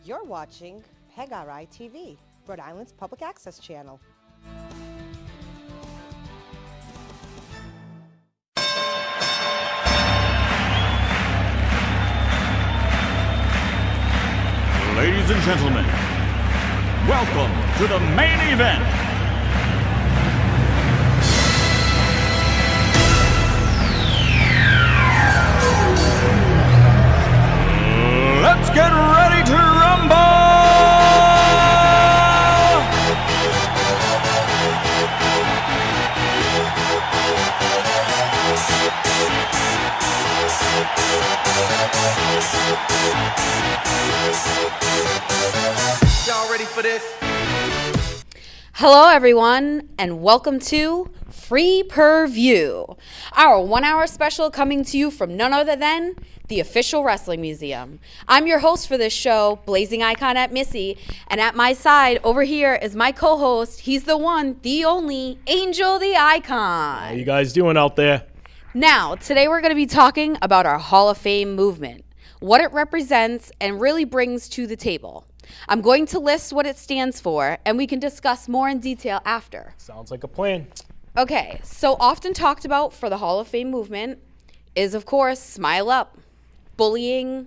You're watching PEGRI TV, Rhode Island's public access channel. Ladies and gentlemen, welcome to the main event. Let's get ready to rumble! Y'all ready for this? Hello, everyone, and welcome to Free Per View, our 1 hour special coming to you from none other than the official Wrestling Museum. I'm your host for this show, Blazing Icon at Missy, and at my side over here is my co-host. He's the one, the only, Angel the Icon. How you guys doing out there? Now, today we're going to be talking about our Hall of Fame movement, what it represents and really brings to the table. I'm going to list what it stands for, and we can discuss more in detail after. Sounds like a plan. Okay, so often talked about for the Hall of Fame movement is, of course, Smile Up, bullying,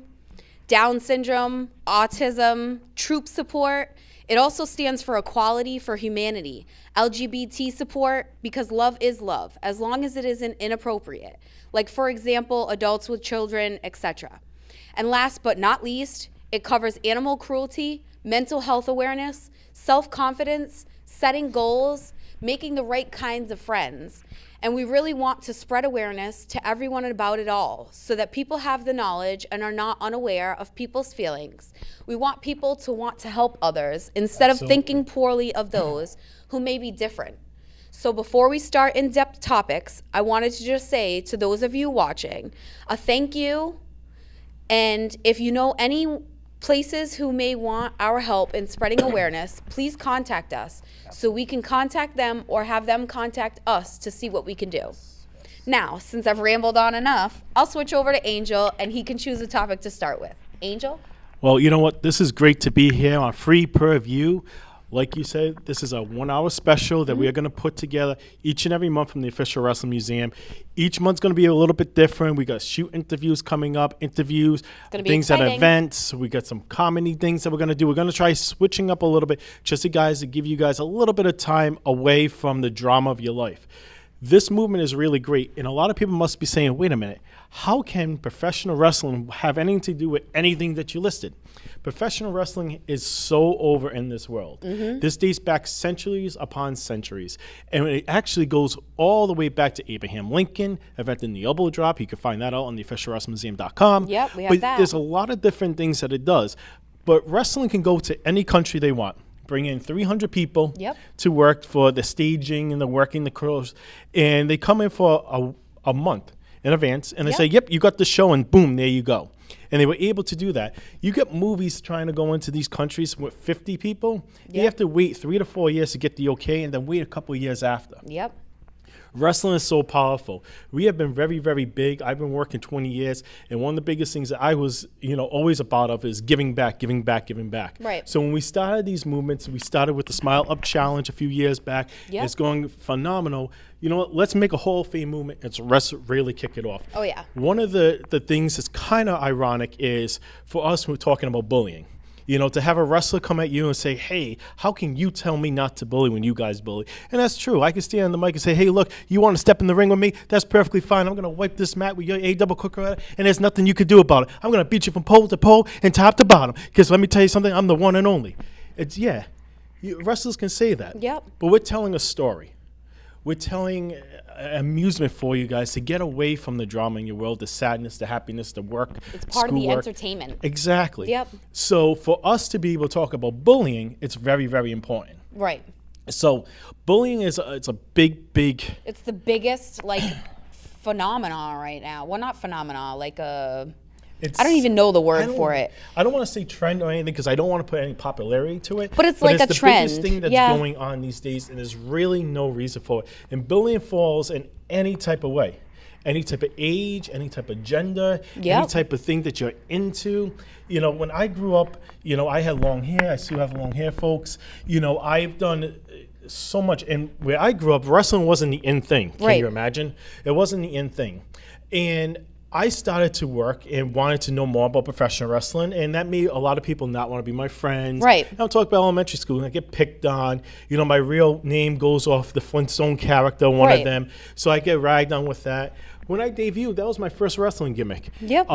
Down syndrome, autism, troop support. It also stands for equality for humanity, LGBT support, because love is love, as long as it isn't inappropriate. Like, for example, adults with children, etc. And last but not least, it covers animal cruelty, mental health awareness, self-confidence, setting goals, making the right kinds of friends. And we really want to spread awareness to everyone about it all so that people have the knowledge and are not unaware of people's feelings. We want people to want to help others instead of thinking poorly of those who may be different. So before we start in-depth topics, I wanted to just say to those of you watching, a thank you. And if you know any places who may want our help in spreading awareness, please contact us so we can contact them or have them contact us to see what we can do. Now, since I've rambled on enough, I'll switch over to Angel and he can choose a topic to start with. Angel? Well, you know what? This is great to be here on Free Per View. Like you said, this is a 1 hour special that we are going to put together each and every month from the official Wrestling Museum. Each month's going to be a little bit different. We got shoot interviews coming up, things at events. We got some comedy things that we're going to do. We're going to try switching up a little bit just to give you guys a little bit of time away from the drama of your life. This movement is really great, and a lot of people must be saying, wait a minute, how can professional wrestling have anything to do with anything that you listed? Professional wrestling is so over in this world. This dates back centuries upon centuries, and it actually goes all the way back to Abraham Lincoln, inventing the elbow drop. You can find that out on the officialwrestlingmuseum.com. Yep, we have but that. There's a lot of different things that it does, but wrestling can go to any country they want. Bring in 300 people to work for the staging and the working the crews, and they come in for a month in advance, and they say, yep, you got the show, and boom, there you go. And they were able to do that. You get movies trying to go into these countries with 50 people. You have to wait 3 to 4 years to get the okay, and then wait a couple of years after. Yep. Wrestling is so powerful. We have been very, very big. I've been working 20 years, and one of the biggest things that I was, always about of is giving back. Right. So when we started these movements, we started with the Smile Up Challenge a few years back. Yep. It's going phenomenal. You know what? Let's make a Hall of Fame movement. Let's really kick it off. Oh, yeah. One of the things that's kind of ironic is for us, we're talking about bullying. To have a wrestler come at you and say, hey, how can you tell me not to bully when you guys bully? And that's true. I can stand on the mic and say, hey, look, you want to step in the ring with me? That's perfectly fine. I'm going to wipe this mat with your A-double cooker, and there's nothing you could do about it. I'm going to beat you from pole to pole and top to bottom. Because let me tell you something, I'm the one and only. Wrestlers can say that. Yep. But we're telling a story. We're telling amusement for you guys to get away from the drama in your world, the sadness, the happiness, the work. It's part of the schoolwork. entertainment. Exactly. Yep. So for us to be able to talk about bullying, it's very, very important. Right. So bullying is it's a big. It's the biggest phenomenon right now. Well, not phenomenon, I don't even know the word for it. I don't want to say trend or anything because I don't want to put any popularity to it. But it's like a trend. It's the biggest thing that's going on these days, and there's really no reason for it. And bullying falls in any type of way. any type of age, any type of gender, any Yep. type of thing that you're into. You know, when I grew up, you know, I had long hair. I still have long hair, folks. You know, I've done so much. And where I grew up, wrestling wasn't the in thing. Can Right. you imagine? It wasn't the in thing. And I started to work and wanted to know more about professional wrestling, and that made a lot of people not want to be my friends. Right. And I'm talking about elementary school, and I get picked on. You know, my real name goes off the Flintstone character, one Right. of them. So I get ragged on with that. When I debuted, that was my first wrestling gimmick. Yep.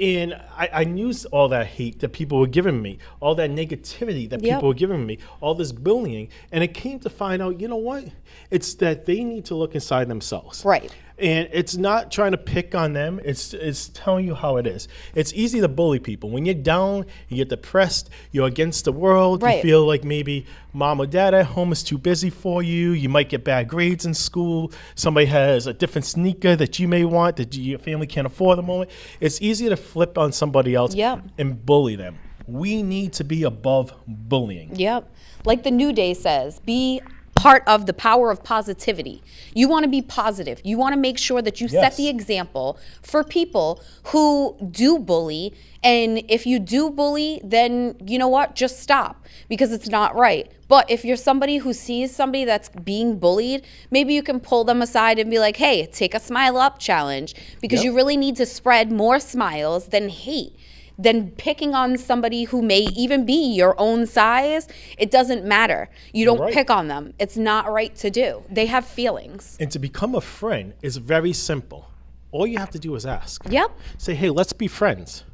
And I knew all that hate that people were giving me, all that negativity that Yep. people were giving me, all this bullying. And it came to find out, you know what? It's that they need to look inside themselves. Right. And it's not trying to pick on them. It's telling you how it is. It's easy to bully people. When you're down, you get depressed, you're against the world, Right. you feel like maybe mom or dad at home is too busy for you, you might get bad grades in school, somebody has a different sneaker that you may want that your family can't afford at the moment. It's easy to flip on somebody else Yep. and bully them. We need to be above bullying. Yep. Like the New Day says, be part of the power of positivity. You want to be positive. You want to make sure that you set Yes. the example for people who do bully. And if you do bully, then you know what? Just stop, because it's not right. But if you're somebody who sees somebody that's being bullied, maybe you can pull them aside and be like, hey, take a smile up challenge, because Yep. you really need to spread more smiles than hate. Than picking on somebody who may even be your own size. It doesn't matter. You don't Right. pick on them. It's not right to do. They have feelings. And to become a friend is very simple. All you have to do is ask. Yep. Say, hey, let's be friends.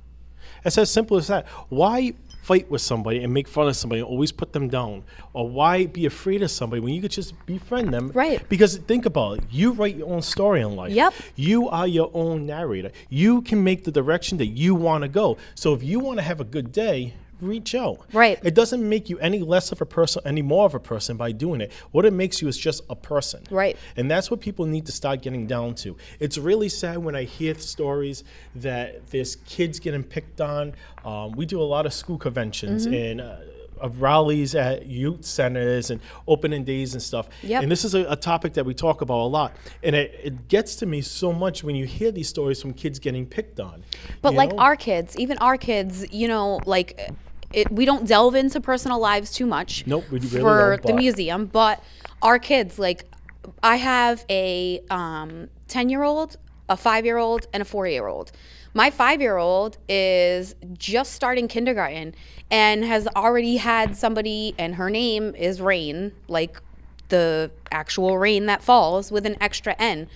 It's as simple as that. Why fight with somebody and make fun of somebody and always put them down? Or why be afraid of somebody when you could just befriend them? Right. Because think about it. You write your own story in life. Yep. You are your own narrator. You can make the direction that you want to go. So if you want to have a good day, reach out. Right. It doesn't make you any less of a person, any more of a person by doing it. What it makes you is just a person. Right. And that's what people need to start getting down to. It's really sad when I hear stories that there's kids getting picked on. We do a lot of school conventions and of rallies at youth centers and opening days and stuff. Yep. And this is a topic that we talk about a lot. And it gets to me so much when you hear these stories from kids getting picked on. But you like know? our kids, even our kids, you know, like we don't delve into personal lives too much. Nope, we really for don't, the but- museum. But our kids, like I have a 10-year-old, a 5-year-old, and a 4-year-old. My 5-year-old is just starting kindergarten and has already had somebody, and her name is Rain, like the actual rain that falls with an extra N.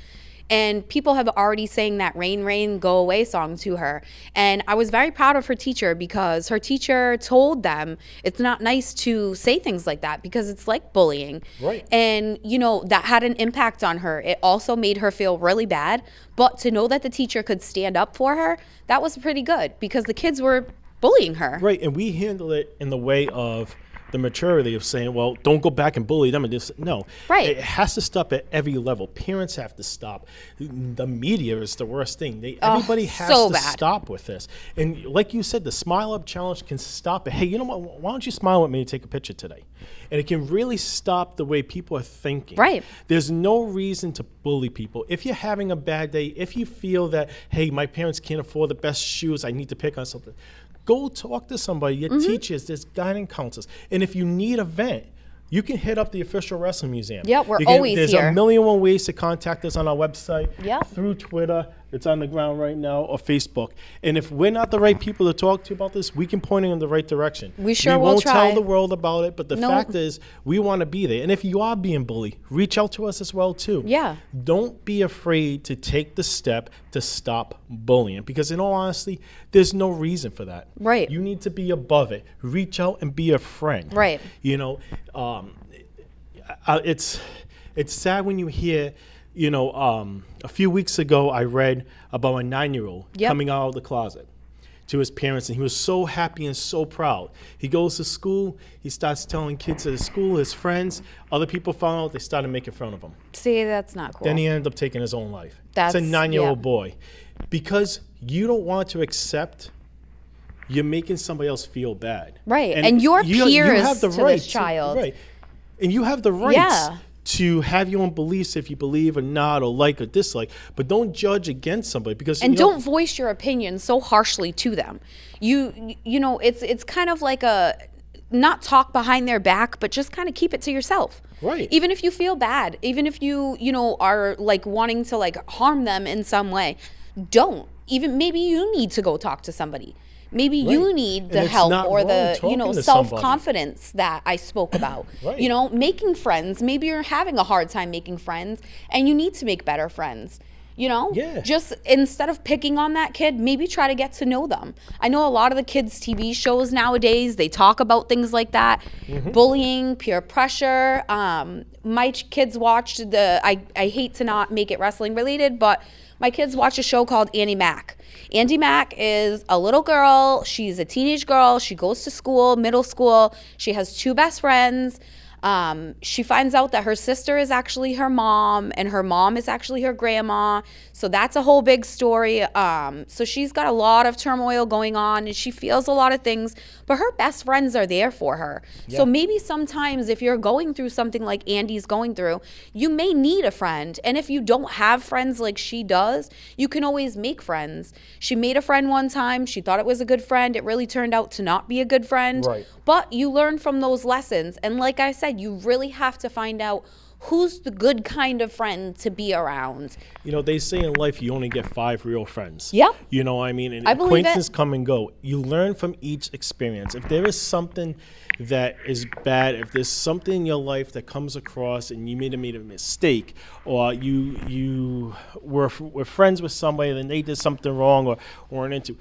And people have already sang that Rain, Rain, Go Away song to her. And I was very proud of her teacher, because her teacher told them it's not nice to say things like that, because it's like bullying. Right. And, you know, that had an impact on her. It also made her feel really bad. But to know that the teacher could stand up for her, that was pretty good, because the kids were bullying her. Right, and we handle it in the way of the maturity of saying, well, don't go back and bully them and just no. Right. It has to stop at every level. Parents have to stop. The media is the worst thing. Everybody has so to bad. stop with this. And like you said, the Smile Up Challenge can stop it. Hey, you know what? Why don't you smile at me and take a picture today? And it can really stop the way people are thinking. Right. There's no reason to bully people. If you're having a bad day, if you feel that, hey, my parents can't afford the best shoes, I need to pick on something, go talk to somebody, your teachers, there's guidance counselors. And if you need a vent, you can hit up the official wrestling museum. Yeah, we're You can- always there's here. a million and one ways to contact us on our website, Yep. through Twitter, it's on the ground right now, or Facebook. And if we're not the right people to talk to about this, we can point you in the right direction. We sure we will won't try. tell the world about it, but the Nope. fact is, we want to be there. And if you are being bullied, reach out to us as well too. Yeah. Don't be afraid to take the step to stop bullying, because in all honesty, there's no reason for that. Right. You need to be above it. Reach out and be a friend. Right. You know, it's sad when you hear, you know, a few weeks ago I read about a 9-year-old Yep. coming out of the closet to his parents, and he was so happy and so proud. He goes to school, he starts telling kids at his school, his friends, other people found out, they started making fun of him. See, that's not cool. Then he ended up taking his own life. That's- it's a 9-year-old yeah. boy. Because you don't want to accept, you're making somebody else feel bad. Right. And your peers have the to right this child. Right. And you have the right Yeah. to have your own beliefs if you believe or not, or like or dislike, but don't judge against somebody because And you know, don't voice your opinion so harshly to them. You know, it's kind of like a not talk behind their back, but just kind of keep it to yourself. Right. Even if you feel bad, even if you know, are like wanting to like harm them in some way, don't. Even maybe you need to go talk to somebody. Maybe you Right. need And the it's help not or wrong the, you know, talking to somebody. self-confidence that I spoke about. Right. You know, making friends. Maybe you're having a hard time making friends and you need to make better friends. You know? Yeah. Just instead of picking on that kid, maybe try to get to know them. I know a lot of the kids' TV shows nowadays, they talk about things like that. Bullying, peer pressure. My kids watched I hate to not make it wrestling related, but my kids watch a show called Annie Mac. Andy Mack is a little girl. She's a teenage girl. She goes to school, middle school. She has 2 best friends. She finds out that her sister is actually her mom and her mom is actually her grandma. So that's a whole big story. So she's got a lot of turmoil going on and she feels a lot of things, but her best friends are there for her. So maybe sometimes if you're going through something like Andy's going through, you may need a friend. And if you don't have friends like she does, you can always make friends. She made a friend one time. She thought it was a good friend. It really turned out to not be a good friend. Right. But you learn from those lessons. And like I said, you really have to find out who's the good kind of friend to be around. You know, they say in life you only get 5 real friends. Yep. You know what I mean? And I believe it. acquaintances come and go. You learn from each experience. If there is something that is bad, if there's something in your life that comes across and you made a mistake, or you were friends with somebody and they did something wrong or weren't into,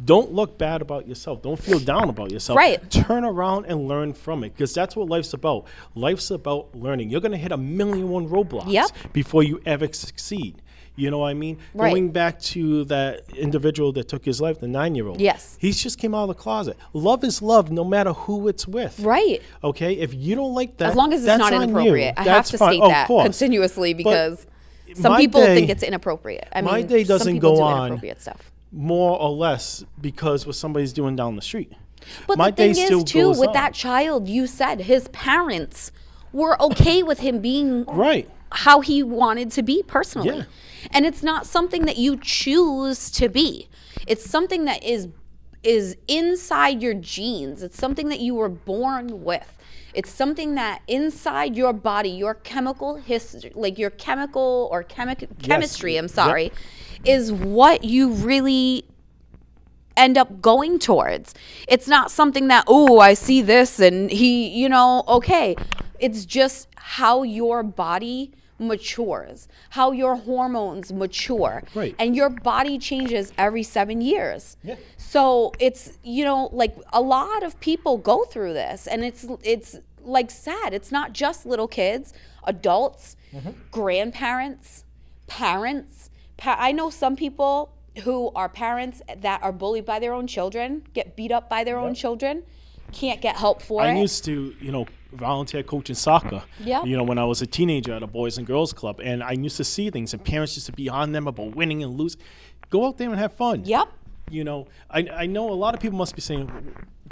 don't look bad about yourself. Don't feel down about yourself. Right. Turn around and learn from it, because that's what life's about. Life's about learning. You're going to hit 1,000,001 roadblocks Yep. before you ever succeed. You know what I mean? Right. Going back to that individual that took his life, the 9-year-old. Yes. He just came out of the closet. Love is love no matter who it's with. Right. Okay? If you don't like that, As long as it's that's not on inappropriate. you. I have That's to fine. state Oh, of that course. continuously because some my people day- think it's inappropriate. I my mean, day some doesn't people go do on inappropriate stuff. more or less because what somebody's doing down the street. But My the thing day still is, too, goes with on. that child, you said his parents were okay with him being Right. how he wanted to be personally. Yeah. And it's not something that you choose to be. It's something that is inside your genes. It's something that you were born with. It's something that inside your body, your chemical history, like your chemical or chemistry, I'm sorry, is what you really end up going towards. It's not something that, oh, I see this and he, you know, okay. It's just how your body matures, how your hormones mature. Right. And your body changes every 7 years. Yeah. So it's, you know, like a lot of people go through this and it's like sad. It's not just little kids, adults, grandparents, parents. I know some people who are parents that are bullied by their own children, get beat up by their own children, can't get help for I it. used to, you know, volunteer coaching soccer. Yeah. You know, when I was a teenager at a Boys and Girls Club, and I used to see things, and parents used to be on them about winning and losing. Go out there and have fun. Yep. You know, I know a lot of people must be saying,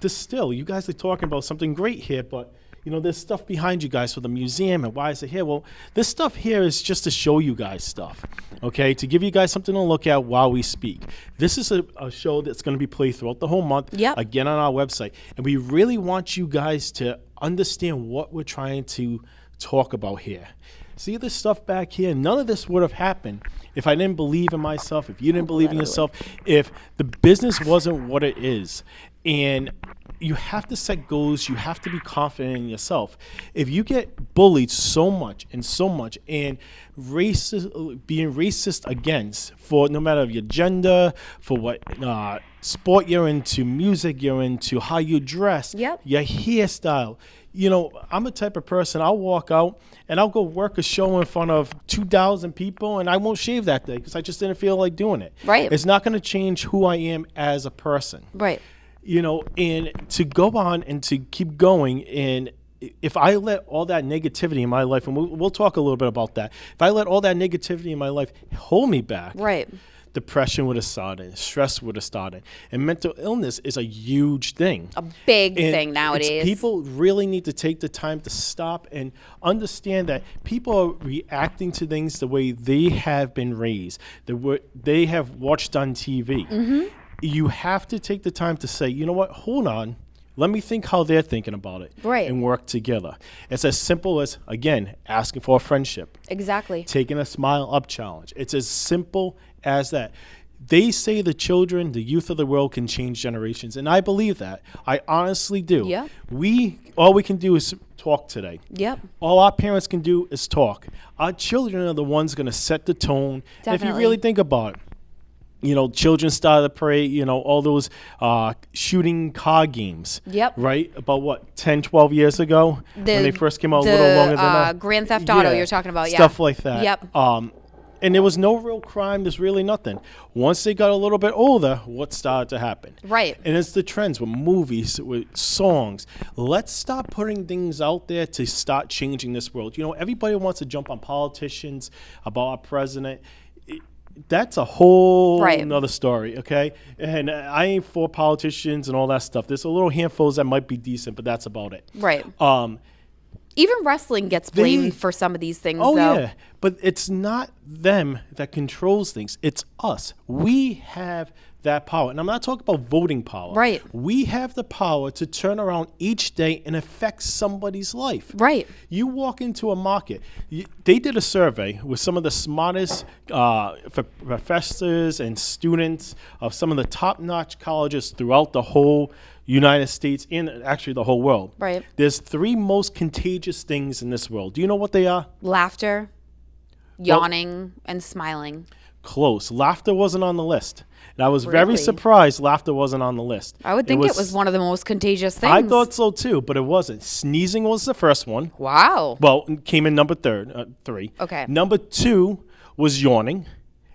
this still, you guys are talking about something great here, but, you know, there's stuff behind you guys for the museum, and why is it here? Well, this stuff here is just to show you guys stuff, okay? To give you guys something to look at while we speak. This is a show that's going to be played throughout the whole month, Yep. again on our website. And we really want you guys to understand what we're trying to talk about here. See this stuff back here? None of this would have happened if I didn't believe in myself, if you didn't believe in yourself, if the business wasn't what it is. And you have to set goals. You have to be confident in yourself. If you get bullied so much and being racist against for no matter your gender, for what sport you're into, music you're into, how you dress, Yep. your hairstyle. You know, I'm the type of person, I'll walk out and I'll go work a show in front of 2,000 people and I won't shave that day because I just didn't feel like doing it. Right. It's not going to change who I am as a person. Right. You know, and to go on and to keep going, and if I let all that negativity in my life, and we'll talk a little bit about that, if I let all that negativity in my life hold me back, Right. depression would have started, stress would have started. And mental illness is a huge thing. A big And thing nowadays. People really need to take the time to stop and understand that people are reacting to things the way they have been raised, they have watched on TV. Mm-hmm. You have to take the time to say, you know what, hold on. Let me think how they're thinking about it. Right. And work together. It's as simple as, again, asking for a friendship, Exactly. taking a Smile Up challenge. It's as simple as that. They say the children, the youth of the world can change generations, and I believe that. I honestly do. Yeah. All we can do is talk today. Yep. All our parents can do is talk. Our children are the ones going to set the tone. If you Definitely. really think about it, children started to play, all those shooting card games. Yep. Right? About what, 10, 12 years ago? When they first came out, a little longer than that? Grand Theft Auto you're talking about, yeah. Stuff like that. Yep. And there was no real crime. There's really nothing. Once they got a little bit older, what started to happen? Right. And it's the trends with movies, with songs. Let's stop putting things out there to start changing this world. Everybody wants to jump on politicians, about our president. That's a whole Right. another story, okay? And I ain't for politicians and all that stuff. There's a little handfuls that might be decent, but that's about it. Right. Even wrestling gets blamed for some of these things, Oh, though. yeah. But it's not them that controls things. It's us. We have that power. And I'm not talking about voting power. Right. We have the power to turn around each day and affect somebody's life. Right. You walk into a market. They did a survey with some of the smartest professors and students of some of the top-notch colleges throughout the whole United States and actually the whole world. Right. There's 3 most contagious things in this world. Do you know what they are? Laughter, yawning, and smiling. Close. Laughter wasn't on the list. And I was very Really? surprised laughter wasn't on the list. I would think it was one of the most contagious things. I thought so too, but it wasn't. Sneezing was the first one. Wow. Well, it came in number 3. Okay. Number 2 was yawning.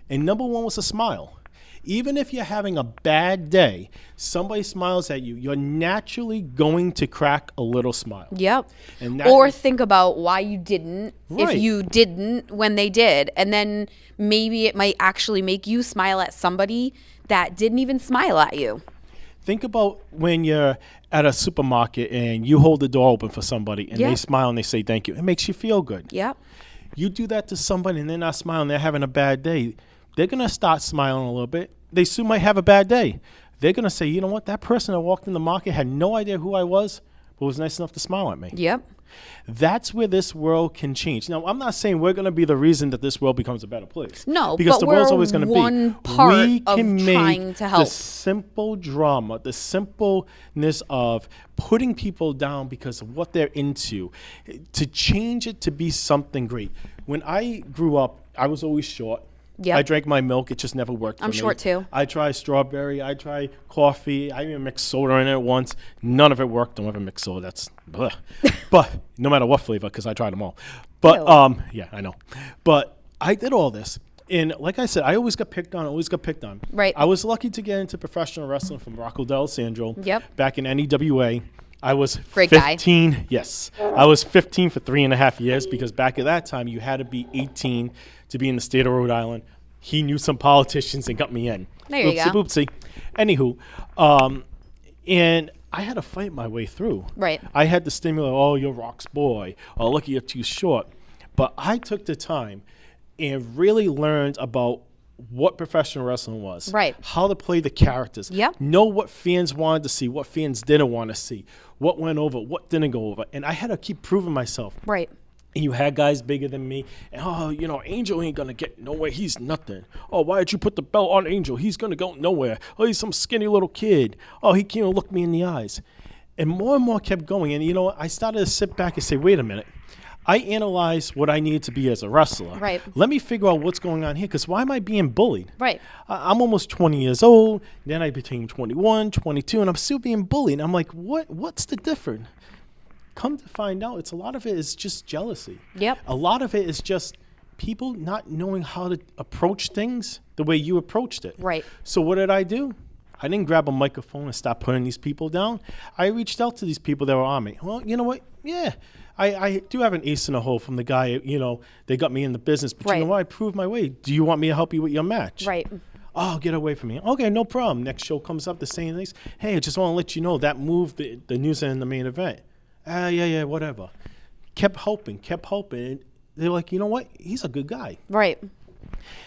And number 1 was a smile. Even if you're having a bad day, somebody smiles at you, you're naturally going to crack a little smile. Yep. And that- Or think about why you didn't, Right. if you didn't when they did. And then maybe it might actually make you smile at somebody that didn't even smile at you. Think about when you're at a supermarket and you hold the door open for somebody and Yeah. they smile and they say thank you. It makes you feel good. Yep. You do that to somebody and they're not smiling, they're having a bad day. They're going to start smiling a little bit. They soon might have a bad day. They're going to say, you know what, that person that walked in the market had no idea who I was, but was nice enough to smile at me. Yep. That's where this world can change. Now, I'm not saying we're going to be the reason that this world becomes a better place. No, because but the world's we're always going to one be. part We of can trying make to help. the simple drama, the simpleness of putting people down because of what they're into, to change it to be something great. When I grew up, I was always short. Yep. I drank my milk. It just never worked for me. I'm short, too. I tried strawberry. I tried coffee. I even mixed soda in it once. None of it worked. Don't ever mix soda. That's bleh. But no matter what flavor, because I tried them all. But yeah, I know. But I did all this. And like I said, I always got picked on, Right. I was lucky to get into professional wrestling from Rocco D'Alessandro. Yep. Back in NEWA. I was Great guy. 15. Yes. I was 15 for 3.5 years because back at that time, you had to be 18 to be in the state of Rhode Island. He knew some politicians and got me in. There you go. Oopsie. Anywho, and I had to fight my way through. Right. I had to stimulate, oh, you're Rock's boy. Oh, look, you're too short. But I took the time and really learned about what professional wrestling was. Right. How to play the characters. Yep. Know what fans wanted to see, what fans didn't want to see, what went over, what didn't go over. And I had to keep proving myself. Right. And you had guys bigger than me. And, Angel ain't going to get nowhere. He's nothing. Oh, why did you put the belt on Angel? He's going to go nowhere. Oh, he's some skinny little kid. Oh, he can't even look me in the eyes. And more kept going. And, I started to sit back and say, wait a minute. I analyzed what I needed to be as a wrestler. Right. Let me figure out what's going on here, because why am I being bullied? Right. I'm almost 20 years old. Then I became 21, 22, and I'm still being bullied. I'm like, what's the difference? Come to find out, a lot of it is just jealousy. Yep. A lot of it is just people not knowing how to approach things the way you approached it. Right. So what did I do? I didn't grab a microphone and start putting these people down. I reached out to these people that were on me. Well, you know what? Yeah, I do have an ace in the hole from the guy, they got me in the business. But you Right. know what? I proved my way. Do you want me to help you with your match? Right. Oh, get away from me. Okay, no problem. Next show comes up, the same things. Hey, I just want to let you know that moved the news in the main event. Yeah, whatever. Kept hoping. They're like, you know what? He's a good guy. Right.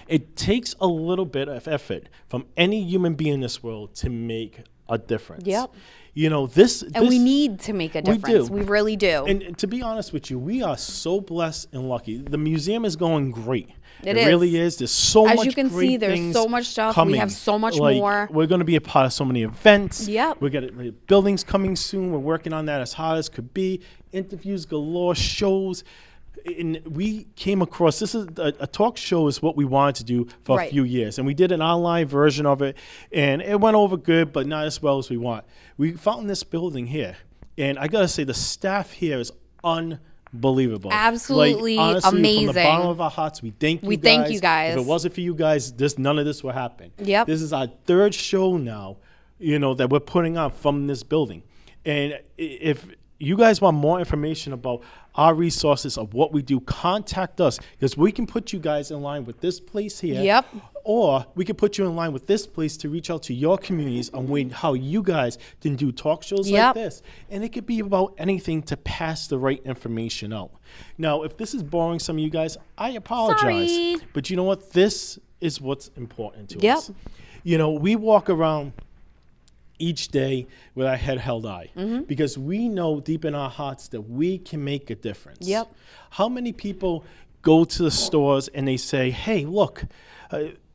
It takes a little bit of effort from any human being in this world to make a difference. Yep. You know, this... And we need to make a We difference. do. We really do. And to be honest with you, we are so blessed and lucky. The museum is going great. It really is. There's so As much you can great see, there's things so much stuff. We coming. have so much Like, more. We're going to be a part of so many events. Yep. We're getting buildings coming soon. We're working on that as hard as could be. Interviews galore, shows. And we came across, this is a talk show is what we wanted to do for Right. a few years. And we did an online version of it. And it went over good, but not as well as we want. We found this building here. And I got to say, the staff here is unbelievable. Absolutely honestly, From the amazing. bottom of our hearts, we thank you We guys. thank you guys. If it wasn't for you guys, none of this would happen. Yep. This is our third show now, that we're putting on from this building. And if you guys want more information about our resources of what we do, contact us, because we can put you guys in line with this place here. Yep. Or we could put you in line with this place to reach out to your communities on how you guys can do talk shows like Yep. this. And it could be about anything to pass the right information out. Now, if this is boring some of you guys, I apologize. Sorry. But you know what? This is what's important to Yep. us. We walk around each day with our head held high because we know deep in our hearts that we can make a difference. Yep. How many people go to the stores and they say, hey, look,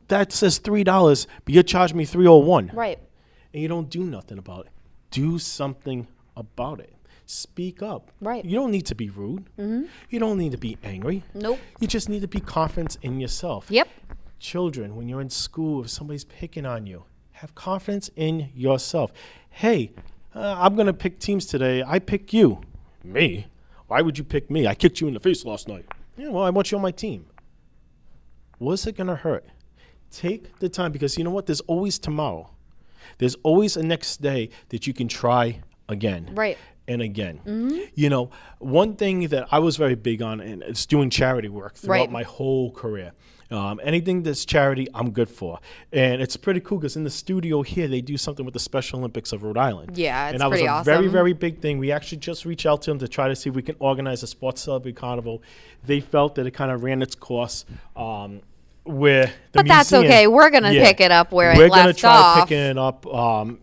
that says $3, but you charge me $3.01. Right. And you don't do nothing about it. Do something about it. Speak up. Right. You don't need to be rude. You don't need to be angry. Nope. You just need to be confident in yourself. Yep. Children, when you're in school, if somebody's picking on you, have confidence in yourself. Hey, I'm going to pick teams today. I pick you. Me? Why would you pick me? I kicked you in the face last night. Yeah, well, I want you on my team. What's it going to hurt? Take the time, because you know what? There's always tomorrow. There's always a next day that you can try again. Right. And again. One thing that I was very big on, and it's doing charity work throughout Right. my whole career. Anything that's charity, I'm good for. And it's pretty cool because in the studio here, they do something with the Special Olympics of Rhode Island. Yeah, it's and that was pretty a very, awesome. very big thing. We actually just reached out to them to try to see if we can organize a sports celebrity carnival. They felt that it kind of ran its course. Where the But that's museum- okay. We're gonna pick it up where it We're gonna left try off. picking it up,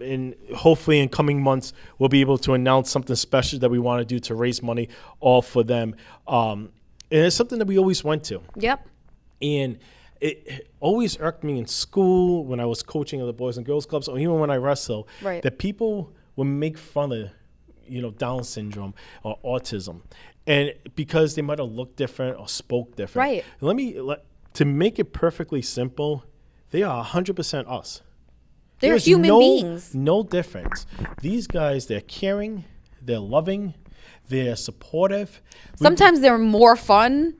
and hopefully in coming months we'll be able to announce something special that we want to do to raise money all for them. And it's something that we always went to. Yep. And it always irked me in school when I was coaching at the Boys and Girls Clubs, or even when I wrestle, Right. that people would make fun of, Down syndrome or autism, and because they might have looked different or spoke different. Right. To make it perfectly simple, they are 100% us. They're There's human beings. No difference. These guys, they're caring, they're loving, they're supportive. Sometimes they're more fun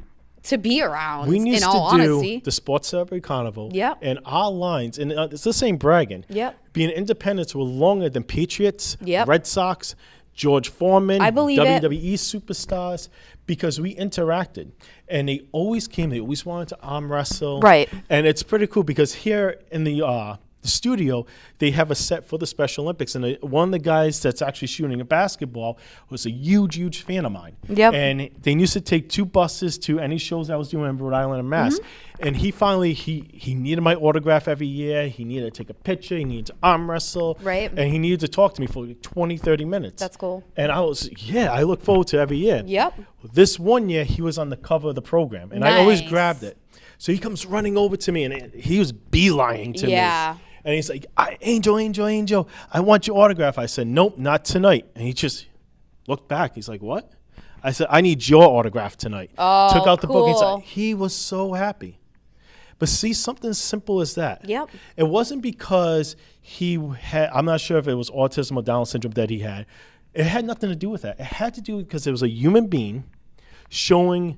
to be around, We need in all to do honesty. the Sports Celebrity Carnival. Yep. And our lines, and it's the same bragging. Yep. Being independents were longer than Patriots, Yep. Red Sox, George Foreman, I believe it. WWE superstars, because we interacted. And they always came, they always wanted to arm wrestle. Right. And it's pretty cool because here in the studio, they have a set for the Special Olympics. And one of the guys that's actually shooting a basketball was a huge, huge fan of mine. Yep. And they used to take 2 buses to any shows I was doing in Rhode Island and Mass. Mm-hmm. And he finally, he needed my autograph every year. He needed to take a picture. He needed to arm wrestle. Right. And he needed to talk to me for like 20, 30 minutes. That's cool. And I look forward to every year. Yep. This one year, he was on the cover of the program. And I always Nice. grabbed it. So he comes running over to me, and he was beelining to Yeah. me. And he's like, Angel, I want your autograph. I said, nope, not tonight. And he just looked back. He's like, what? I said, I need your autograph tonight. Oh, Took out the book. cool. He was so happy. But see, something simple as that. Yep. It wasn't because he had, I'm not sure if it was autism or Down syndrome that he had. It had nothing to do with that. It had to do because it was a human being showing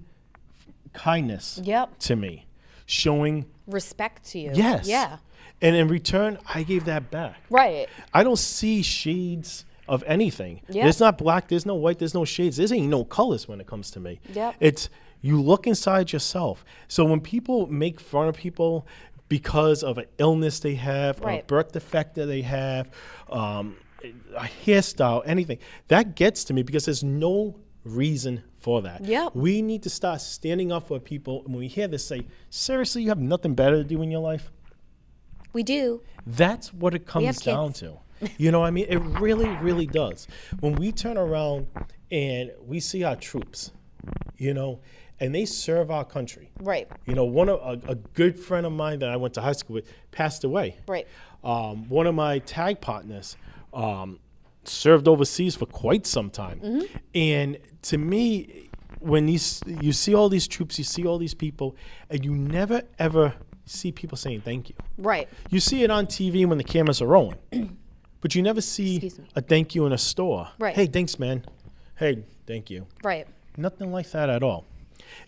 kindness Yep. to me, showing Respect to you. yes. Yeah. And in return, I gave that back. Right. I don't see shades of anything. Yeah. There's not black, there's no white, there's no shades. There ain't no colors when it comes to me. Yep. It's you look inside yourself. So when people make fun of people because of an illness they have, or a Right. birth defect that they have, a hairstyle, anything. That gets to me because there's no reason for that. Yep. We need to start standing up for people. And when we hear this, say, seriously, you have nothing better to do in your life? We do. That's what it comes have down kids. to. You know what I mean? It really, really does. When we turn around and we see our troops, you know, and they serve our country. Right. You know, a good friend of mine that I went to high school with passed away. Right. One of my tag partners served overseas for quite some time. Mm-hmm. And to me, when you see all these troops, you see all these people, and you never, ever see people saying thank you. Right. You see it on TV when the cameras are rolling, but you never see Excuse me. a thank you in a store. Right. Hey, thanks, man. Hey, thank you. Right. Nothing like that at all.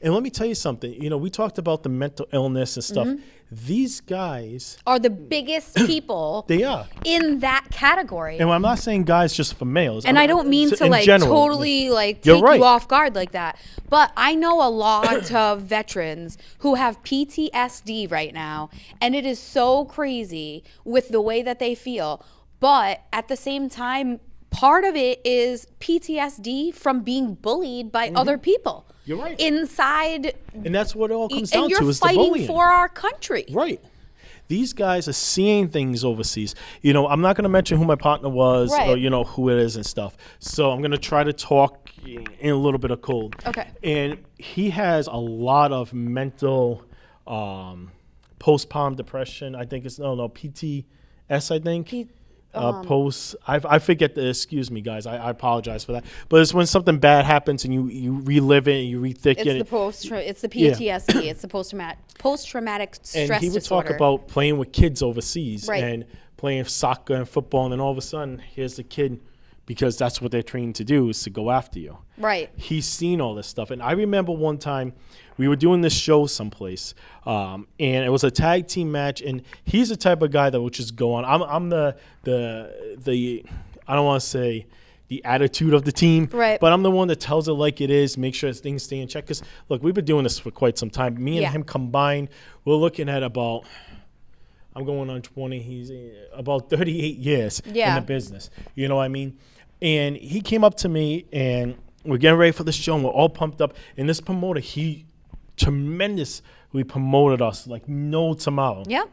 And let me tell you something. You know, we talked about the mental illness and stuff. Mm-hmm. These guys, Are the biggest people they are. in that category. And I'm not saying guys just for males. And I don't mean to in like general. totally like You're take right. you off guard like that. But I know a lot of veterans who have PTSD right now, and it is so crazy with the way that they feel. But at the same time, part of it is PTSD from being bullied by other people. You're right. Inside, And that's what it all comes down and to you're is the fighting bullying. for our country. Right. These guys are seeing things overseas. You know, I'm not going to mention who my partner was or, Right. you know, who it is and stuff. So I'm going to try to talk in a little bit of code. Okay. And he has a lot of mental postpartum depression. I think it's, PTS, I think. I forget the, excuse me, guys. I apologize for that. But it's when something bad happens and you relive it and you rethink It's it. it's the PTSD. It's the post-traumatic stress And he would disorder. talk about playing with kids overseas Right. and playing soccer and football, and then all of a sudden, here's the kid, because that's what they're trained to do, is to go after you. Right. He's seen all this stuff. And I remember one time we were doing this show someplace, and it was a tag team match, and he's the type of guy that would just go on. I'm the I don't want to say the attitude of the team, Right. but I'm the one that tells it like it is, make sure things stay in check. Because, look, we've been doing this for quite some time. Me and Yeah. him combined, we're looking at about, I'm going on 20, he's about 38 years in Yeah. the business. You know what I mean? And he came up to me, and we're getting ready for the show, and we're all pumped up. And this promoter, he tremendously promoted us like no tomorrow. Yep.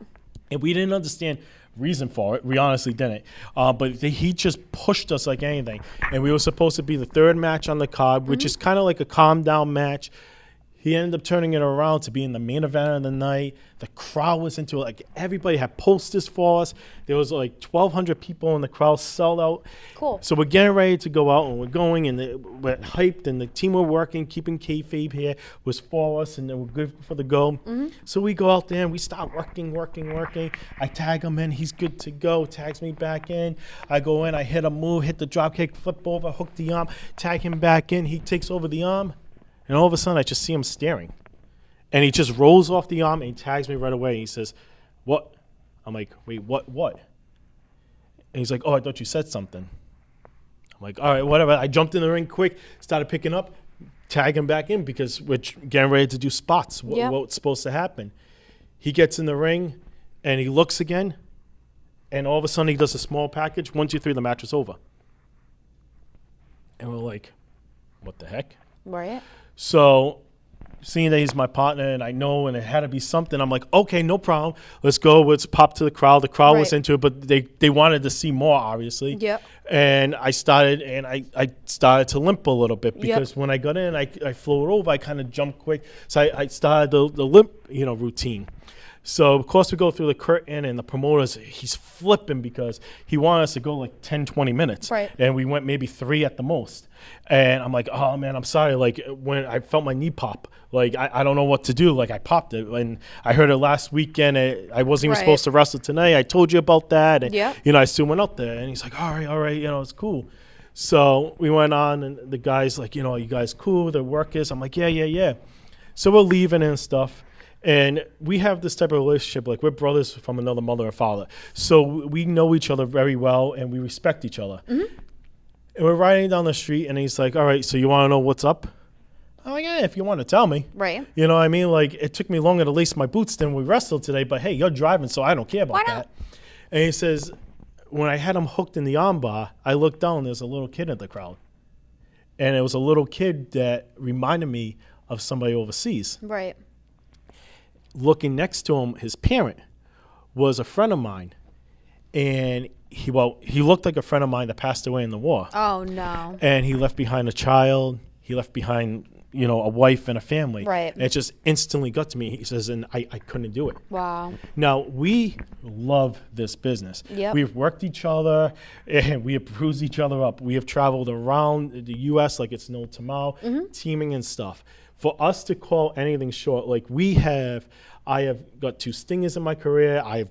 And we didn't understand reason for it. We honestly didn't. But he just pushed us like anything. And we were supposed to be the third match on the card, which is kind of like a calm down match. He ended up turning it around to being the main event of the night. The crowd was into it. Like, everybody had posters for us. There was like 1,200 people in the crowd, sold out. Cool. So we're getting ready to go out, and we're going, and we're hyped, and the team we're working, keeping kayfabe here, was for us, and they were good for the go. Mm-hmm. So we go out there, and we start working. I tag him in. He's good to go. Tags me back in. I go in. I hit a move, hit the drop kick, flip over, hook the arm, tag him back in. He takes over the arm. And all of a sudden, I just see him staring. And he just rolls off the arm and he tags me right away. He says, "What?" I'm like, "Wait, what? And he's like, "Oh, I thought you said something." I'm like, "All right, whatever." I jumped in the ring quick, started picking up, tag him back in because we're getting ready to do spots, Yep. what's supposed to happen. He gets in the ring and he looks again. And all of a sudden, he does a small package. 1, 2, 3, the match is over. And we're like, what the heck? Right. So, seeing that he's my partner and I know, and it had to be something, I'm like, okay, no problem. Let's go. Let's pop to the crowd. The crowd was Right. into it, but they wanted to see more, obviously. Yep. And I started to limp a little bit because when I got in, I floated over. I kind of jumped quick. So I started the limp, routine. So, of course, we go through the curtain, and the promoter's, he's flipping because he wanted us to go like 10, 20 minutes. Right. And we went maybe 3 at the most. And I'm like, oh, man, I'm sorry. Like, when I felt my knee pop, like, I don't know what to do. Like, I popped it. And I heard it last weekend. I wasn't even Right. supposed to wrestle tonight. I told you about that. And, Yep. I still went up there. And he's like, all right, it's cool. So we went on, and the guy's like, are you guys cool? The workers? I'm like, yeah. So we're leaving and stuff. And we have this type of relationship, like we're brothers from another mother and father. So we know each other very well, and we respect each other. Mm-hmm. And we're riding down the street, and he's like, all right, so you want to know what's up? I'm like, if you want to tell me. Right. You know what I mean? Like, it took me longer to lace my boots than we wrestled today, but hey, you're driving, so I don't care about Why not? that. And he says, when I had him hooked in the armbar, I looked down, there's a little kid in the crowd. And it was a little kid that reminded me of somebody overseas. Right. Looking next to him, his parent was a friend of mine. And he looked like a friend of mine that passed away in the war. Oh, no. And he left behind a child. He left behind, a wife and a family. Right. And it just instantly got to me. He says, and I couldn't do it. Wow. Now, we love this business. Yep. We've worked each other, and we have bruised each other up. We have traveled around the U.S. like it's no tomorrow, teaming and stuff. For us to call anything short, like I have got 2 stingers in my career. I have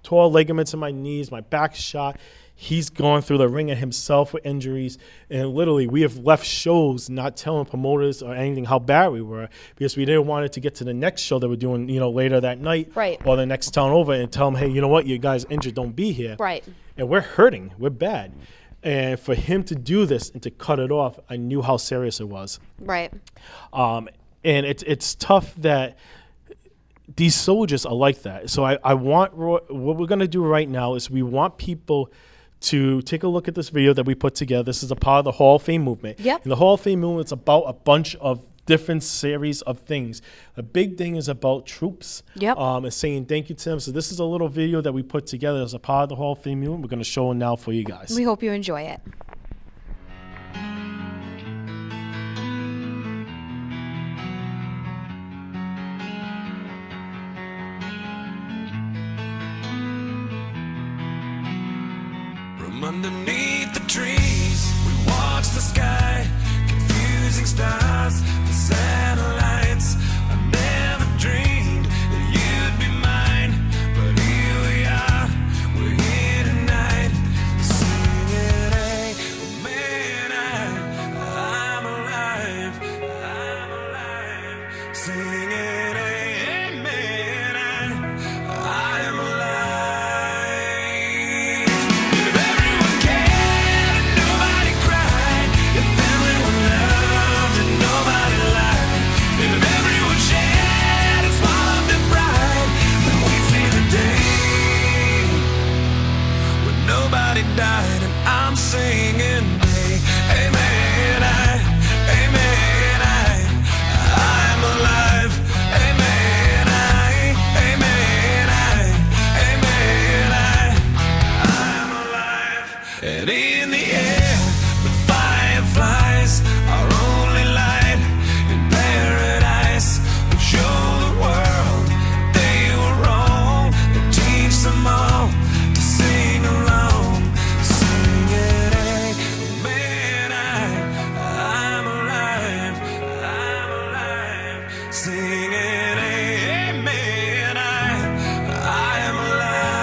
tore ligaments in my knees. My back's shot. He's gone through the ringer himself with injuries. And literally, we have left shows not telling promoters or anything how bad we were because we didn't want it to get to the next show that we're doing, later that night Right. or the next town over and tell them, hey, you know what? You guys injured. Don't be here. Right. And we're hurting. We're bad. And for him to do this and to cut it off, I knew how serious it was. Right. And it's tough that these soldiers are like that. So I want what we're going to do right now is we want people to take a look at this video that we put together. This is a part of the Hall of Fame movement. Yep. And the Hall of Fame movement is about a bunch of different series of things. The big thing is about troops. Yep. And saying thank you to them. So this is a little video that we put together as a part of the Hall of Fame movement. We're going to show it now for you guys. We hope you enjoy it. From underneath the trees, we watch the sky, confusing stars, the satellites. I never dreamed that you'd be mine, but here we are, we're here tonight, singing, hey, man, I'm alive, singing, hey, man, I am alive. Died and I'm singing, amen, amen, I'm alive, amen, amen, I'm alive. And in the air, the fireflies are only light in paradise. We show the world they were wrong and teach them all to sing along. Singing, amen, I am alive.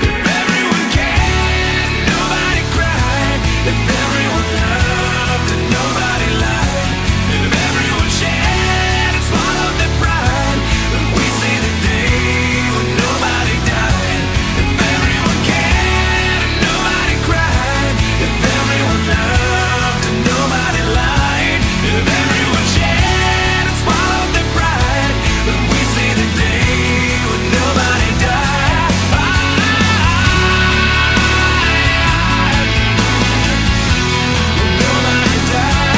If everyone cared, nobody cried. If everyone loved and nobody lied. If everyone shared and swallowed their pride, then we see the day when nobody died. If everyone cared and nobody cried. If everyone loved and nobody lied. If everyone shared and swallowed their pride, then we see the day when nobody died. When nobody died.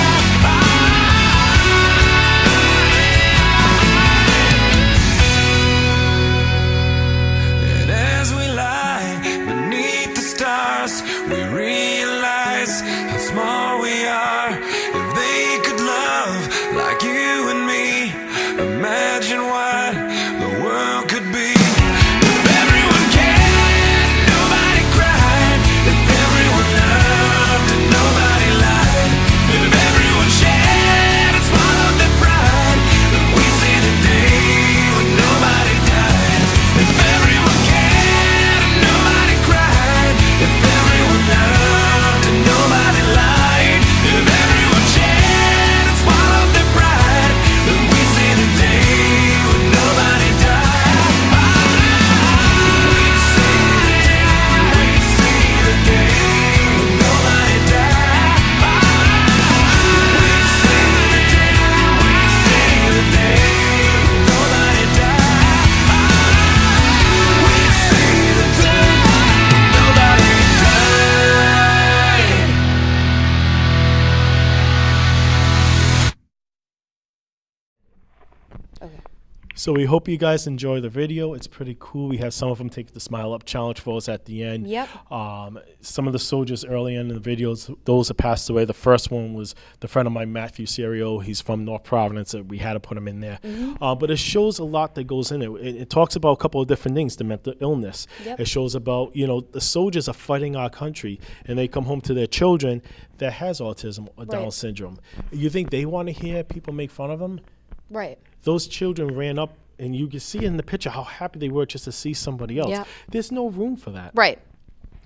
And as we lie beneath the stars, we realize how small we are. If they could love like you and me, imagine what the world could be. If everyone cared, nobody cried. If everyone loved and nobody lied. If everyone shared and swallowed their pride, then we see the day when nobody died. If everyone cared and nobody cried. If everyone loved and nobody lied. So we hope you guys enjoy the video. It's pretty cool. We have some of them take the Smile Up challenge for us at the end. Yep. Some of the soldiers early in the videos, those that passed away. The first one was the friend of mine, Matthew Serio. He's from North Providence. We had to put him in there. But it shows a lot that goes in it. It talks about a couple of different things, the mental illness. Yep. It shows about, the soldiers are fighting our country, and they come home to their children that has autism or Down Right. syndrome. You think they want to hear people make fun of them? Right. Those children ran up, and you can see in the picture how happy they were just to see somebody else. Yep. There's no room for that. Right.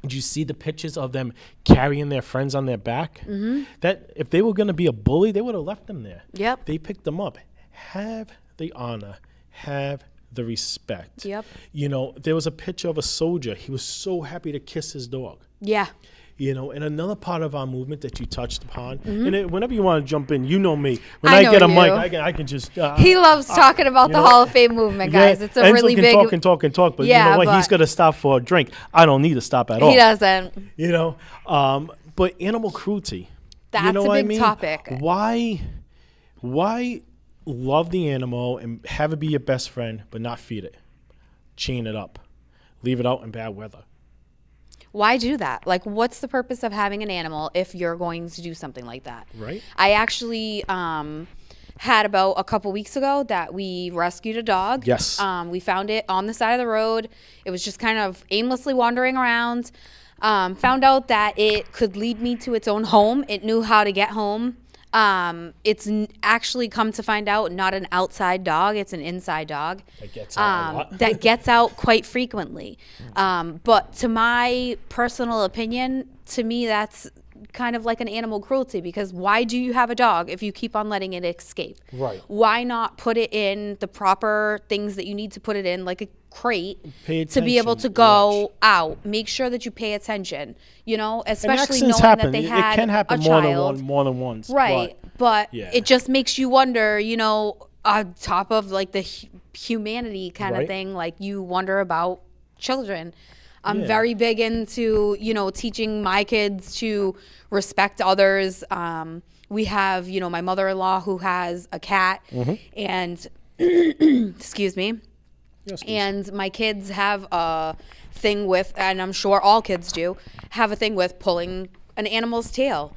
Did you see the pictures of them carrying their friends on their back? That if they were going to be a bully, they would have left them there. Yep. They picked them up. Have the honor. Have the respect. Yep. There was a picture of a soldier. He was so happy to kiss his dog. Yeah. And another part of our movement that you touched upon, and whenever you want to jump in, you know me. When I I know get a you. mic, I can just. He loves talking about the Hall of Fame movement, guys. It's a Enzo really can big. talk and talk, but Yeah, you know what? but- He's going to stop for a drink. I don't need to stop at all. He doesn't. But animal cruelty. That's you know a what I big mean? topic. Why love the animal and have it be your best friend, but not feed it? Chain it up. Leave it out in bad weather. Why do that? Like, what's the purpose of having an animal if you're going to do something like that? Right. I actually had about a couple weeks ago that we rescued a dog. Yes. We found it on the side of the road. It was just kind of aimlessly wandering around. Found out that it could lead me to its own home. It knew how to get home. It's actually come to find out not an outside dog, it's an inside dog. That gets out a lot. That gets out quite frequently. But to my personal opinion, to me, that's kind of like an animal cruelty, because why do you have a dog if you keep on letting it escape? Right. Why not put it in the proper things that you need to put it in, like a crate, Pay to be able attention, to go watch. out? Make sure that you pay attention, And especially accidents knowing happen. that they It had can happen a more child. than more than once. Right, but yeah. it just makes you wonder, on top of like the humanity kind Right. of thing, like you wonder about children. I'm Yeah. very big into, teaching my kids to respect others. We have, my mother-in-law who has a cat, Mm-hmm. and excuse me. Yes, please. And my kids have a thing with, and I'm sure all kids do, have a thing with pulling an animal's tail.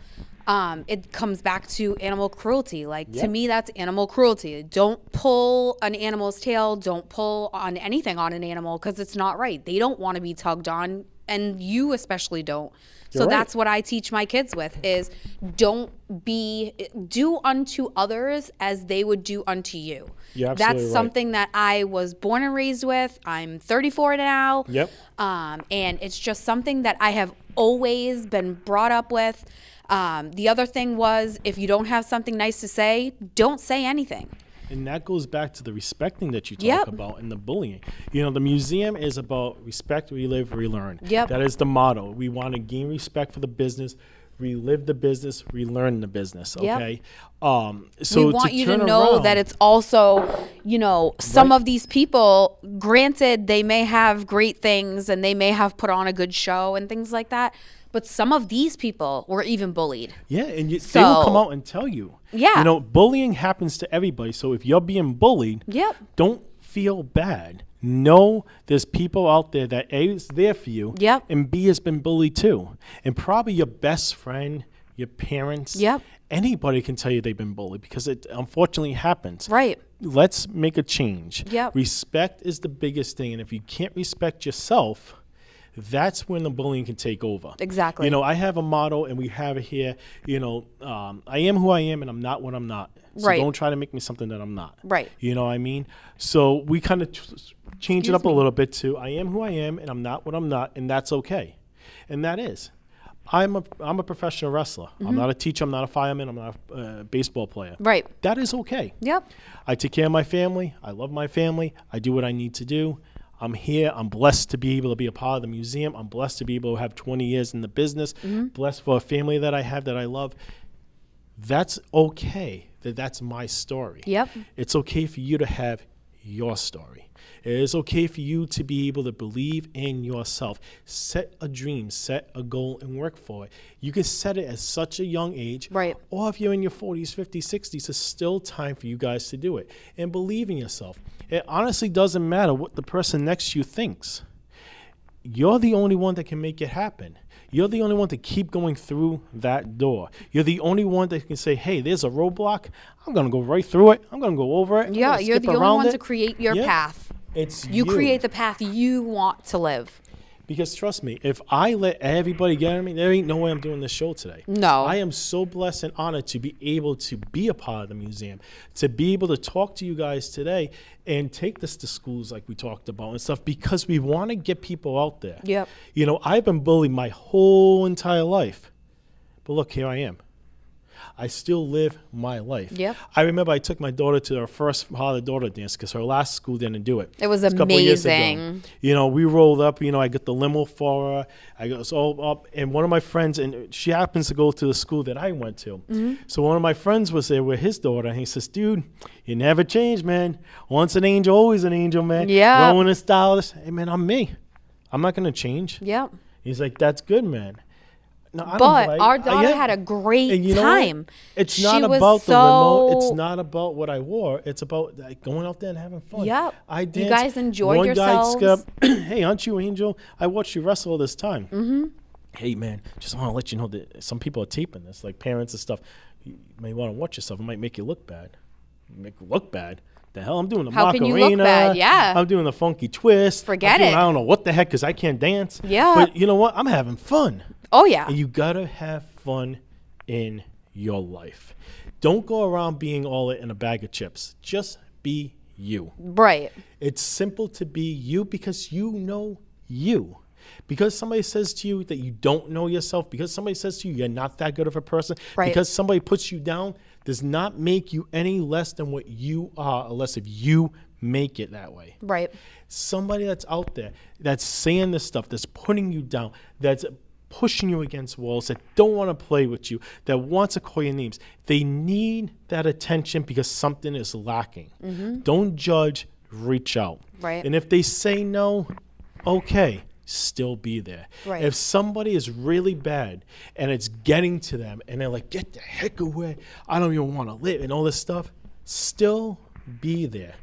It comes back to animal cruelty. Like, to Yep. me, that's animal cruelty. Don't pull an animal's tail. Don't pull on anything on an animal, because it's not right. They don't want to be tugged on, and you especially don't. So You're right. that's what I teach my kids with is do unto others as they would do unto you. You're That's absolutely right. something that I was born and raised with. I'm 34 now. Yep. And it's just something that I have always been brought up with. The other thing was, if you don't have something nice to say, don't say anything. And that goes back to the respecting that you talk Yep. about and the bullying. The museum is about respect, relive, relearn. Yep. That is the motto. We want to gain respect for the business, relive the business, relearn the business. Yep. Okay. So We want you to turn know around- that it's also, some Right. of these people, granted, they may have great things and they may have put on a good show and things like that, but some of these people were even bullied. Yeah, and they will come So- out and tell you. Yeah. Bullying happens to everybody. So if you're being bullied, Yep. don't feel bad. Know there's people out there that A, is there for you, Yep. and B, has been bullied too. And probably your best friend, your parents, Yep. anybody can tell you they've been bullied, because it unfortunately happens. Right. Let's make a change. Yep. Respect is the biggest thing. And if you can't respect yourself, that's when the bullying can take over. Exactly. I have a motto, and we have it here. I am who I am, and I'm not what I'm not. So Right. don't try to make me something that I'm not. Right. You know what I mean? So we kind of change it up a little bit to I am who I am, and I'm not what I'm not, and that's okay. And that is. I'm a professional wrestler. I'm not a teacher. I'm not a fireman. I'm not a baseball player. Right. That is okay. Yep. I take care of my family. I love my family. I do what I need to do. I'm here. I'm blessed to be able to be a part of the museum. I'm blessed to be able to have 20 years in the business. Blessed for a family that I have that I love. That's okay. That's my story. Yep. It's okay for you to have your story. It is okay for you to be able to believe in yourself. Set a dream, set a goal, and work for it. You can set it at such a young age. Right. Or if you're in your 40s, 50s, 60s, it's still time for you guys to do it. And believe in yourself. It honestly doesn't matter what the person next to you thinks. You're the only one that can make it happen. You're the only one to keep going through that door. You're the only one that can say, hey, there's a roadblock. I'm going to go right through it. I'm going to go over it. I'm Yeah, gonna you're skip the only around one it. to create your Yeah. path. It's You create the path you want to live. Because trust me, if I let everybody get at me, there ain't no way I'm doing this show today. No. I am so blessed and honored to be able to be a part of the museum, to be able to talk to you guys today and take this to schools like we talked about and stuff, because we want to get people out there. Yep. You know, I've been bullied my whole entire life. But look, here I am. I still live my life. Yep. I remember I took my daughter to her first father-daughter dance because her last school didn't do it. It was a couple of years ago. amazing. You know, we rolled up, you know, I got the limo for her. I got us all up. And one of my friends, and she happens to go to the school that I went to. Mm-hmm. So one of my friends was there with his daughter. And he says, dude, you never change, man. Once an angel, always an angel, man. Yeah. Rolling in style. Hey, man, I'm me. I'm not going to change. Yep. He's like, that's good, man. No, I don't But blame- our daughter yeah. had a great And you know what? time. It's She not was about the limo. It's so- not about what I wore. It's about like, going out there and having fun. Yep. I You danced. guys enjoyed One yourselves. guy got, hey, aren't you Angel? I watched you wrestle all this time. Mm-hmm. Hey, man, just want to let you know that some people are taping this, like parents and stuff. You may want to watch yourself. It might make you look bad. Make you look bad. The hell, I'm doing the How Macarena. can you look bad? Yeah. I'm doing the funky twist. Forget I'm doing, it. I don't know what the heck because I can't dance. Yeah. But you know what? I'm having fun. Oh, yeah. And you gotta have fun in your life. Don't go around being all in a bag of chips. Just be you. Right. It's simple to be you because you know you. Because somebody says to you that you don't know yourself, because somebody says to you you're not that good of a person, Right. because somebody puts you down, does not make you any less than what you are, unless if you make it that way. Right. Somebody that's out there that's saying this stuff, that's putting you down, that's pushing you against walls, that don't want to play with you, that wants to call your names, they need that attention because something is lacking. Don't judge, reach out. Right. And if they say no, okay, still be there. Right. If somebody is really bad and it's getting to them and they're like, get the heck away, I don't even want to live and all this stuff, still be there.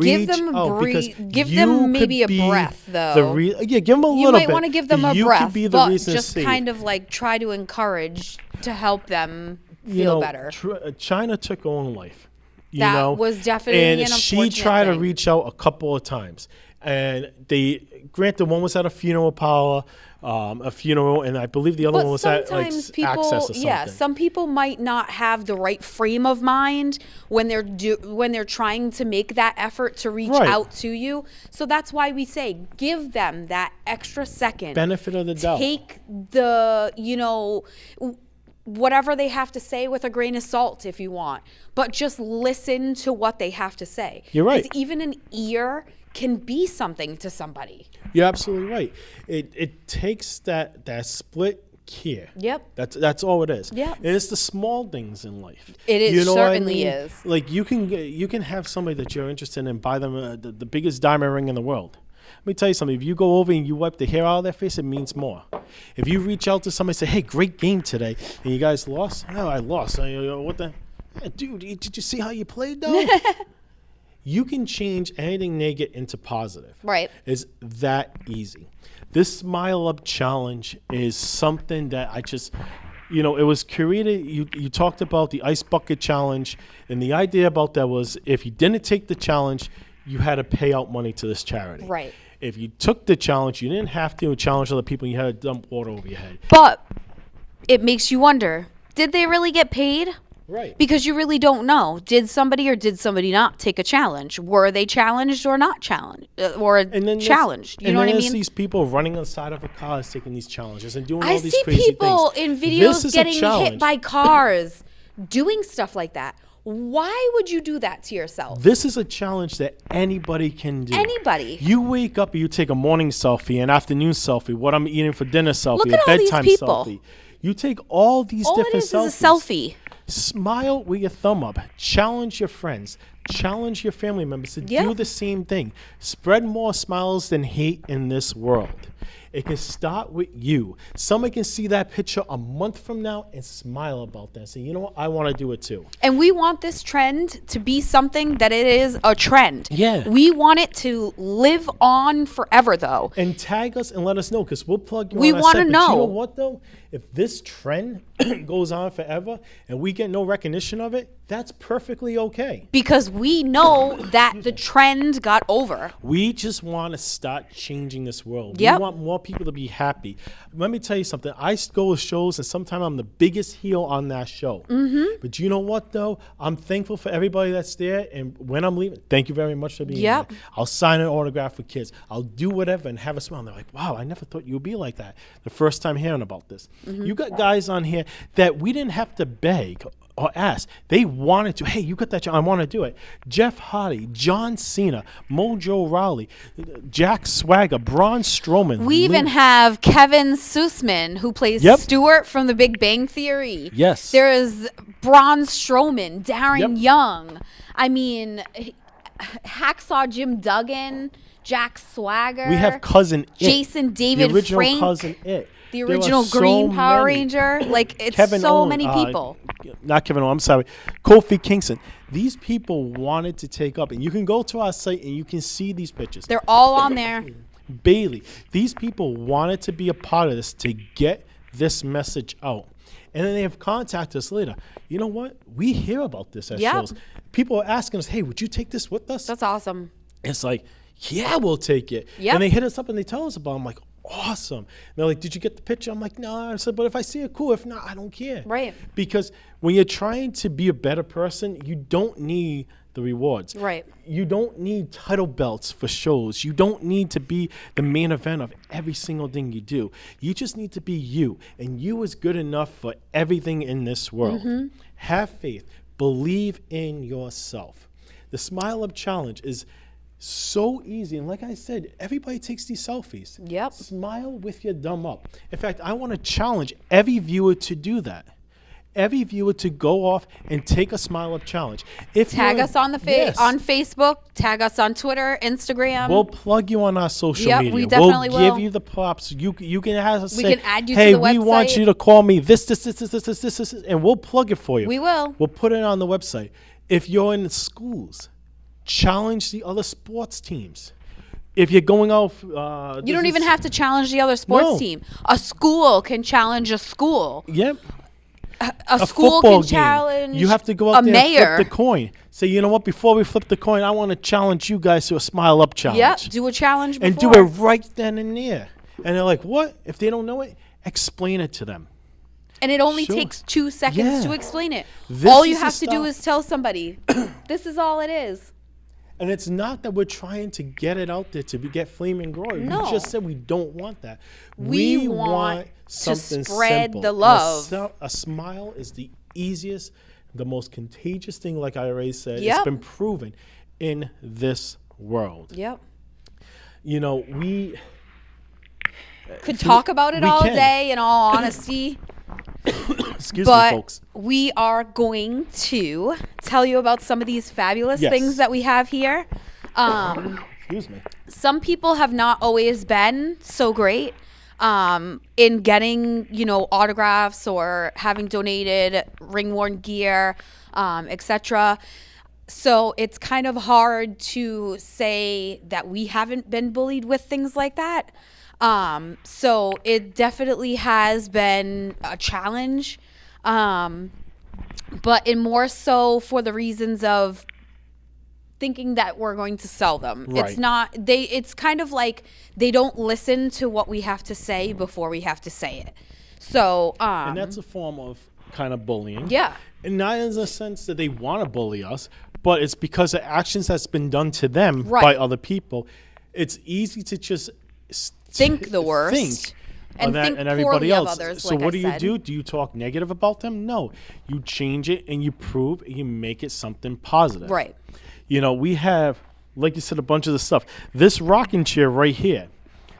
Give them a give them maybe a breath, though. Yeah, give them a You little bit. might want to give them a You breath, could be the but reason to just see. kind of like try to encourage to help them feel You know, better. China took her own life. You That know? was definitely and an she unfortunate tried to thing. reach out a couple of times, and they granted one was at a funeral parlor, a funeral, and I believe the other one But was at like sometimes people, Access or something. yeah, some people might not have the right frame of mind when they're trying to make that effort to reach Right. out to you. So that's why we say give them that extra second. Benefit of the doubt. Take the, whatever they have to say with a grain of salt if you want, but just listen to what they have to say. You're right. 'Cause even an ear can be something to somebody. You're absolutely right. It takes that split care. Yep. That's all it is. Yep. And it's the small things in life. It is, You know what I certainly mean? is. Like you can have somebody that you're interested in, buy them the biggest diamond ring in the world. Let me tell you something. If you go over and you wipe the hair out of their face, it means more. If you reach out to somebody and say, "Hey, great game today," and you guys lost, oh, I lost. What the? Hey, dude, did you see how you played though? You can change anything negative into positive. Right. It's that easy. This Smile Up Challenge is something that I just, it was created. You talked about the Ice Bucket Challenge, and the idea about that was if you didn't take the challenge, you had to pay out money to this charity. Right. If you took the challenge, you didn't have to challenge other people. You had to dump water over your head. But it makes you wonder, did they really get paid? Right. Because you really don't know. Did somebody or did somebody not take a challenge? Were they challenged or not challenged? Challenged. You know what I there's mean? these people running on the side of a car taking these challenges and doing I all these see crazy people things. in This videos is a getting hit challenge. by cars doing stuff like that. Why would you do that to yourself? This is a challenge that anybody can do. Anybody. You wake up and you take a morning selfie, an afternoon selfie, what I'm eating for dinner selfie, Look a at all these bedtime people. selfie. You take all these All it different is selfies. is a selfie. Smile with your thumb up. Challenge your friends. challenge your family members to Yeah. do the same thing. Spread more smiles than hate in this world. It can start with you. Somebody can see that picture a month from now and smile about that. Say, you know what? I want to do it too. And we want this trend to be something that it is a trend. Yeah. We want it to live on forever, though. And tag us and let us know, because we'll plug you We on our wanna site. But you know know. what, though? If this trend goes on forever and we get no recognition of it, that's perfectly okay. Because we know that the trend got over. We just want to start changing this world. Yep. We want more people to be happy. Let me tell you something. I go to shows, and sometimes I'm the biggest heel on that show. Mm-hmm. But you know what, though? I'm thankful for everybody that's there. And when I'm leaving, thank you very much for being Yep. there. I'll sign an autograph for kids. I'll do whatever and have a smile. And they're like, wow, I never thought you would be like that. The first time hearing about this. Mm-hmm. You got guys on here that we didn't have to beg or ask. They wanted to. Hey, you got that job. I want to do it. Jeff Hardy, John Cena, Mojo Rawley, Jack Swagger, Braun Strowman. We even have Kevin Sussman, who plays Yep. Stuart from The Big Bang Theory. Yes. There is Braun Strowman, Darren Yep. Young. I mean, Hacksaw Jim Duggan, Jack Swagger. We have Cousin It. Jason David the original Frank, Cousin It. the There are original so Green Power many. Ranger. Like, it's Kevin so Owens, many people. Not Kevin Owens, I'm sorry. Kofi Kingston. These people wanted to take up, and you can go to our site and you can see these pictures. They're all on there. Bailey. These people wanted to be a part of this to get this message out. And then they have contacted us later. You know what? We hear about this at Yep. shows. People are asking us, hey, would you take this with us? That's awesome. It's like, yeah, we'll take it. Yep. And they hit us up and they tell us about it. I'm like, awesome. And they're like, did you get the picture? I'm like, no. I said, but if I see it, cool. If not, I don't care. Right. Because when you're trying to be a better person, you don't need the rewards. Right. You don't need title belts for shows. You don't need to be the main event of every single thing you do. You just need to be you. And you is good enough for everything in this world. Mm-hmm. Have faith. Believe in yourself. The Smile Up Challenge is so easy. And like I said, everybody takes these selfies. Yep. Smile with your thumb up. In fact, I want to challenge every viewer to do that. Every viewer to go off and take a Smile Up challenge. If Tag you're- us on the Yes. on Facebook. Tag us on Twitter, Instagram. We'll plug you on our social Yep, media. we definitely we'll give will. you the props. You can have us We say, can add you to hey, the we want website." you to call me this, and we'll plug it for you. We will. We'll put it on the website. If you're in the schools, challenge the other sports teams. If you're going out, You don't even have to challenge the other sports No. team. A school can challenge a school. Yep. A A school football can game. challenge You have to go a out there mayor. and flip the coin. Say, you know what? Before we flip the coin, I want to challenge you guys to a Smile Up challenge. Yep, do a challenge And before. do it right then and there. And they're like, what? If they don't know it, explain it to them. And it only Sure. takes 2 seconds Yeah. to explain it. This All you is the have to do stuff. is tell somebody, this is all it is. And it's not that we're trying to get it out there to get fame and glory. No. We just said we don't want that. We want to something spread simple. the And love. A smile is the easiest, the most contagious thing, like I already said. Yep. It's been proven in this world. Yep. You know, we Could talk about it we all can. day, in all honesty. excuse me, But folks. we are going to tell you about some of these fabulous Yes. things that we have here. Excuse me. Some people have not always been so great in getting, autographs or having donated ring-worn gear, etc. So it's kind of hard to say that we haven't been bullied with things like that. So it definitely has been a challenge, but in more so for the reasons of thinking that we're going to sell them. Right. It's kind of like they don't listen to what we have to say before we have to say it. So, And that's a form of kind of bullying. yeah. And not in the sense that they want to bully us, but it's because of actions that's been done to them by Right. other people. It's easy to just Think the worst think and of that think and everybody poorly of else. others, So like what I do? said. Do you talk negative about them? No. You change it and you prove and you make it something positive. Right. You know, we have, like you said, a bunch of the stuff. This rocking chair right here,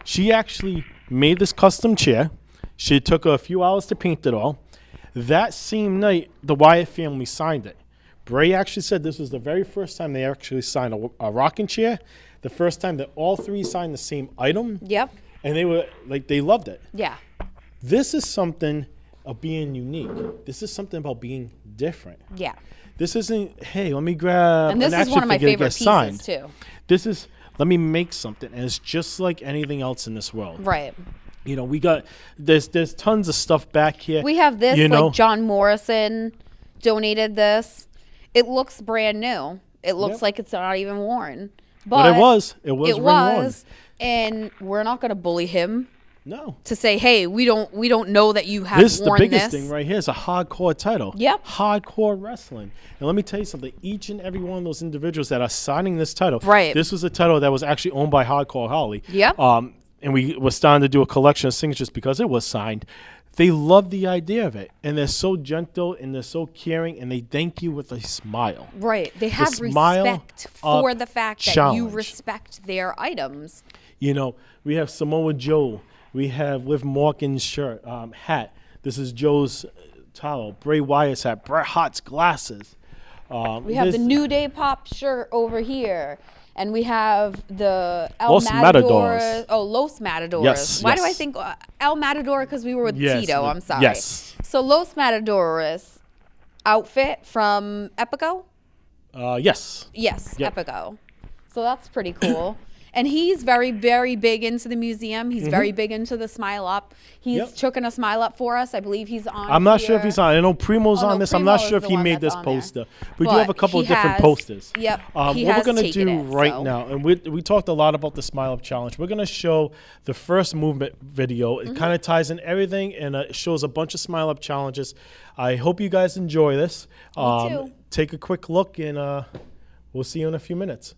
she actually made this custom chair. She took a few hours to paint it all. That same night, the Wyatt family signed it. Bray actually said this was the very first time they actually signed a rocking chair. The first time that all three signed the same item. Yep. And they were like, they loved it. Yeah. This is something of being unique. This is something about being different. Yeah. This isn't, hey, let me grab And this an is one action of my figure to favorite get pieces signed. too. This is, let me make something. And it's just like anything else in this world. Right. You know, we got, there's tons of stuff back here. We have this, you know? like John Morrison donated this. It looks brand new. It looks Yep. like it's not even worn. But it was It ring-worn. was. And we're not going to bully him No. to say, hey, we don't know that you have This is the worn biggest this. thing right here. It's a hardcore title. Yep. Hardcore wrestling. And let me tell you something. Each and every one of those individuals that are signing this title. Right. This was a title that was actually owned by Hardcore Holly. Yep. And we were starting to do a collection of signatures because it was signed. They love the idea of it. And they're so gentle and they're so caring and they thank you with a smile. Right. They have Smile respect Up for the fact that you Challenge. respect their items. You know, we have Samoa Joe. We have Liv Morgan's shirt, hat. This is Joe's towel. Bray Wyatt's hat. Bret Hart's glasses. We have the New Day Pop shirt over here. And we have the El Los Matador. Matadors. Oh, Los Matadors. Yes, Why do I yes. think El Matador? Because we were with Yes, Tito. I'm sorry. yes. So Los Matadores outfit from Epico? Yes. Yes, Yep. Epico. So that's pretty cool. And he's very, very big into the museum. He's very big into the Smile Up. He's Yep. choking a Smile Up for us. I believe he's on. I'm not sure if here. he's on. I know Primo's Oh, on no, this. I'm not Primo sure is if the he one made that's this on there. poster. We do have a But couple of he different has- posters. Yep, he what we're has going to taken do it, right so. now, and we talked a lot about the Smile Up Challenge. We're going to show the first movement video. It kind of ties in everything, and it shows a bunch of Smile Up challenges. I hope you guys enjoy this. too. Take a quick look, and we'll see you in a few minutes.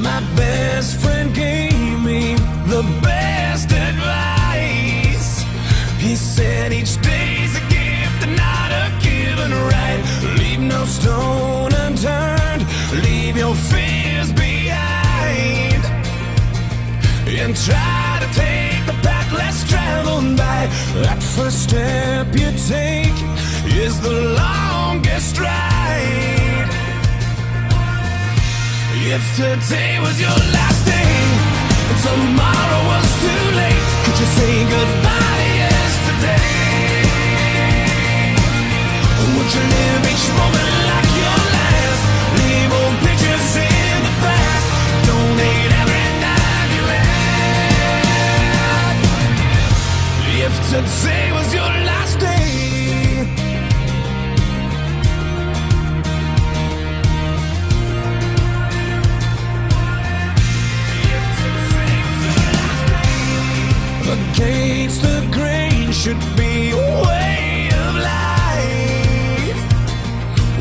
My best friend gave me the best advice. He said each day's a gift and not a given right. Leave no stone unturned, leave your fears behind, and try to take the path less traveled by. That first step you take is the longest ride. If today was your last day and tomorrow was too late, could you say goodbye to yesterday? Would you live each moment like your last? Leave old pictures in the past. Donate every dime you have. If today was your last day, against the grain should be a way of life.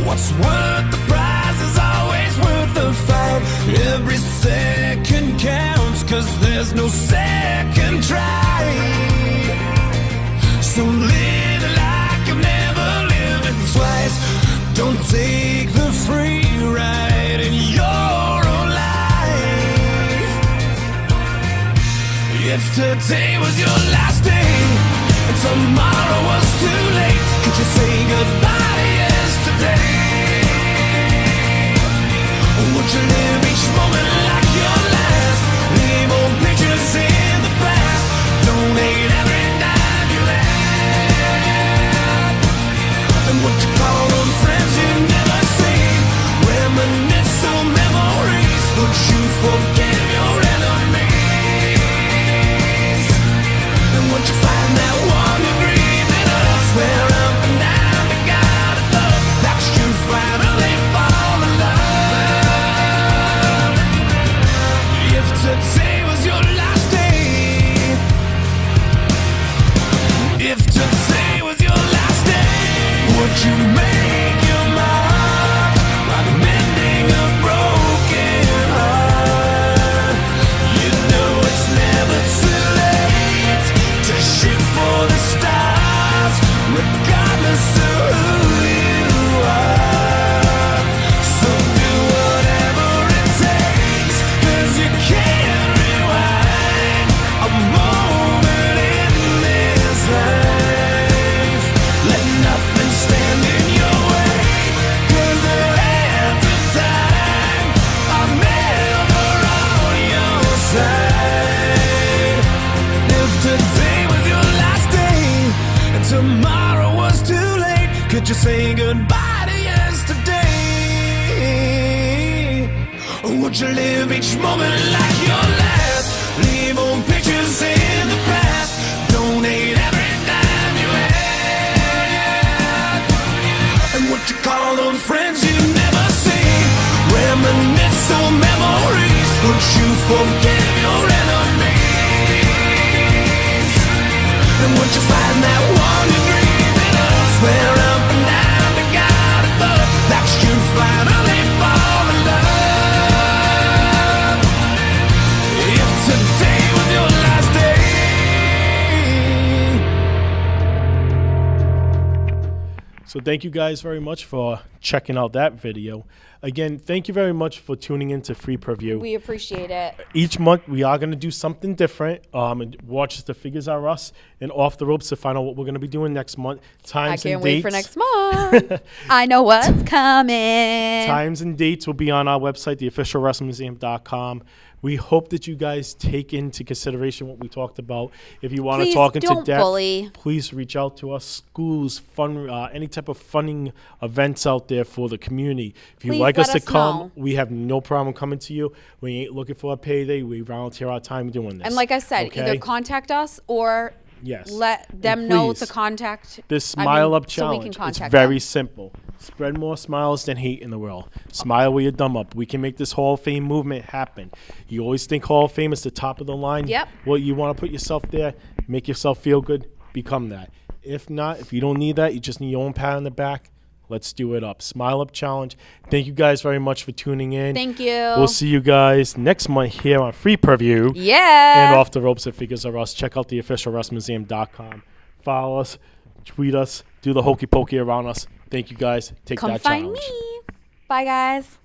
What's worth the prize is always worth the fight. Every second counts, 'cause there's no second try. So live like you've never lived it twice. Don't take the free ride in your own life. If today was your last day and tomorrow was too late, could you say goodbye to yesterday? Would you live each moment like your last? Leave old pictures in the past. Donate every dime you have. And would you call those friends you never seen? Reminisce on memories. Would you forgive your enemies? And would you find that one you dream in us? Swear up and down to God and love that you finally fall in love. If today was your last day, if today was your last day, would you make your mark by mending a broken heart? You know it's never too late to shoot for the stars, regardless of who you are. So do whatever it takes, 'cause you can't Would you say goodbye to yesterday? Or would you live each moment like your last? Leave old pictures in the past. Donate every dime you had. And would you call on friends you never seen? Reminisce on memories. Would you forgive your enemies? And would you find that one you dreamed of? Swear up and down to God above that you finally fall in love. If today was your last day. So thank you guys very much for checking out that video. Again, thank you very much for tuning in to Free Preview. We appreciate it. Each month, we are going to do something different. And watch the Figures Are Us and Off the Ropes to find out what we're going to be doing next month. Times I can't and wait dates. for next month. I know what's coming. Times and dates will be on our website, theofficialwrestlingmuseum.com. We hope that you guys take into consideration what we talked about. If you want to Please talk into don't depth, bully. please reach out to us. Schools, fun, any type of funding events out there for the community. If you Please like us let to us come, know. we have no problem coming to you. We ain't looking for a payday. We volunteer our time doing this. And like I said, okay? either contact us or Yes. let And them know to please, contact. This Smile Up so we can Challenge, it's contact very them. simple. Spread more smiles than hate in the world. Smile with your thumb up. We can make this Hall of Fame movement happen. You always think Hall of Fame is the top of the line. Yep. Well, you want to put yourself there, make yourself feel good, become that. If not, if you don't need that, you just need your own pat on the back, let's do it up. Smile Up Challenge. Thank you guys very much for tuning in. Thank you. We'll see you guys next month here on Free Preview. Yeah. And Off the Ropes at Figures Are Us. Check out theofficialwrestlingmuseum.com. Follow us, tweet us, do the hokey pokey around us. Thank you guys. Take Come that find challenge. me. Bye, guys.